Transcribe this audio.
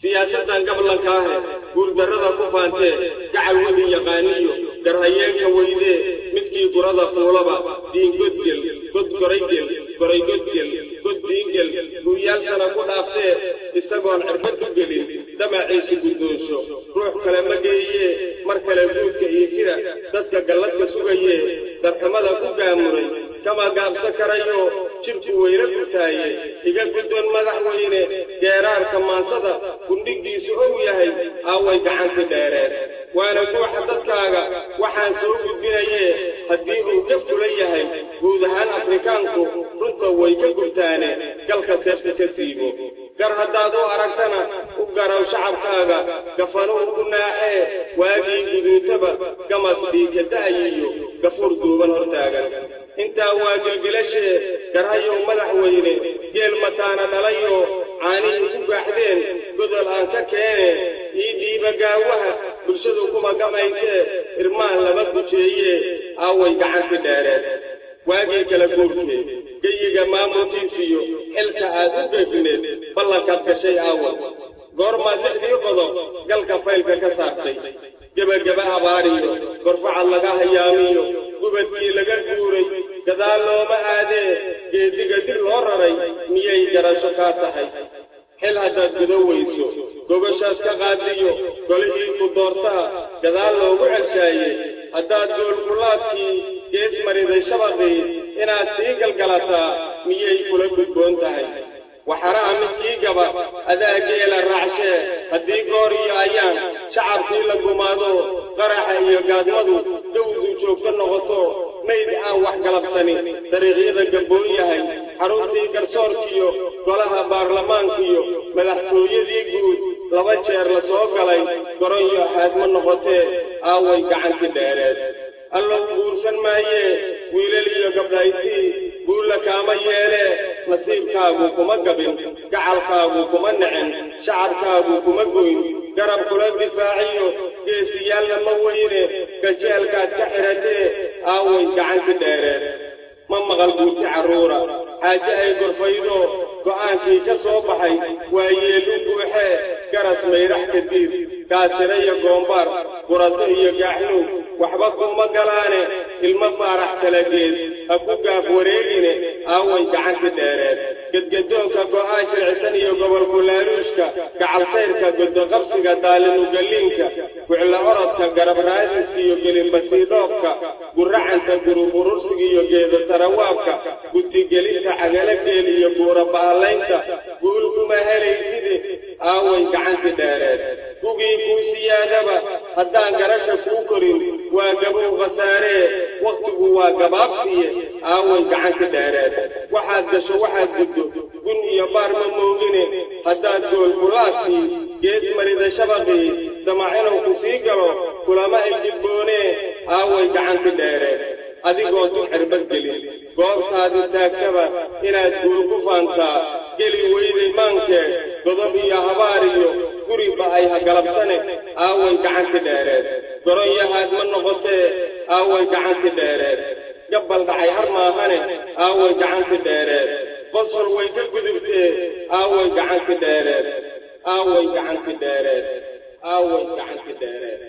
سياسة قبل الكاهن قول دردا كفانته قعل ودي يقانيو درهيين كويده متكي قرضا فولبا دين قد قريقل قد دينقل ويال سنة قد أفته إساقوان عربتو قليل دمع عيسي قدونشو روح كلمة جاية مركلة قود كإيكرا دادك قلتك سوغيه درحمدا كوكاموري كما قاب سكريو شركو ويركو تاية إيقا قدون مدح وينه جيرار كمان صدا كندق ديسو أويهي آوي قعنك دارات وانا كو حددكاغا waxaan soo gudbinayay hadii uu qofku leeyahay guud ahaan afrikaanku runta way ka gurtaane galka seefta ka siibo gar hadaad u aragtana u garaw shacabkaaga gafano u naaxee waagi guduutaba gamas dhiiga daayiyo gafur duuban hortaagan inta waa galgalashe garayo madax weyne geel mataana dhalayo caani ku gaaxdeen godol aan ka keenay diiba gaawaha bulshadu kuma gamayse irmaan laba gujeeye away gacanta dheereed waagi kala guurkee geyiga maamulkiisiyo xilka aad u geefneed ballanka gashay awal goorma lixdii qodob galka faylka ka saartay gabagaba abaariyo gorfacad laga hayaamiyo gubadkii laga guuray gadaal looma aadee geediga dib loo raray miyay garasho ka tahay xil hadaad gudaweyso gogoshaas ka qaadiyo golihii ku doortaa gadaal loogu celshaayey haddaad goolkulaadkii gees mariday shabaqii inaad sii galgalataa miyay kula gudboon tahay waxaraa midkii gaba adaa geela raacshee haddii goor iyo ayaan shacabkii la gumaado qaraxa iyo gaadmadu dawdu joogto noqoto mayd aan wax galabsanin dariiqyada gabboon yahay xaruntii garsoorkiyo golaha baarlamaankiyo madaxtooyadii guud laba jeer la soo galay goronyo xaadma noqotee aaway gacanti dheereed allow guursan maayee wiilal iyo gabdhaysii guulla kaama yeelee nasiibkaagu kuma gabin gacalkaagu kuma nacen shacabkaagu kuma goyn garab kula difaaciyo geesiyaalla ma weyne gajeelkaad ka xiratee aaway gacanti dheereed ma maqal guuti carruura xaaje ay gorfaydo go'aankii ka soo baxay waa yeelu buuxee garas mayrax kadiid kaasira iyo goombaar burato iyo gaaxnuug waxba kuma galaane ilmo faarax talageed ha ku gaaf wareegine aaway gacanti dheereed gedgadoonka go'aan jircisan iyo gobolku laaluushka gacal sayrka godoqabsiga daalinu galliinka gucla orodka garab raadiska iyo gelinbasiidhoobka guracanta guruburursiga iyo geeda sarawaabka gutigelinta cagala geel iyo buura baalaynta guul kuma helayside aaway gacanti dheereed gugii kuu siyaadaba haddaan garasha kuu korin waa gabow khasaaree waqtigu waa gabaabsiye aaway gacanti dheereed waxaad gasho waxaad guddo gun iyo baar ma moogine haddaad goolkulaadkii gees marida shabaqii damacinow ku sii galo kulama ay gudboonee aaway gacanti dheereed adigoo dul cirbad gelin goobtaad istaagtaba inaad guul ku faantaa geli weyday maankee godob iyo habaar iyo guriba ay hagalabsane aaway gacanti dheereed goronyahaad ma noqotee aaway gacanti dheereed gabbal dhacay har maahane aaway gacanti dheereed qosor way ka gudubtee aaway gacanti dheereed aaway gacanti dheereed aaway gacanti dheereed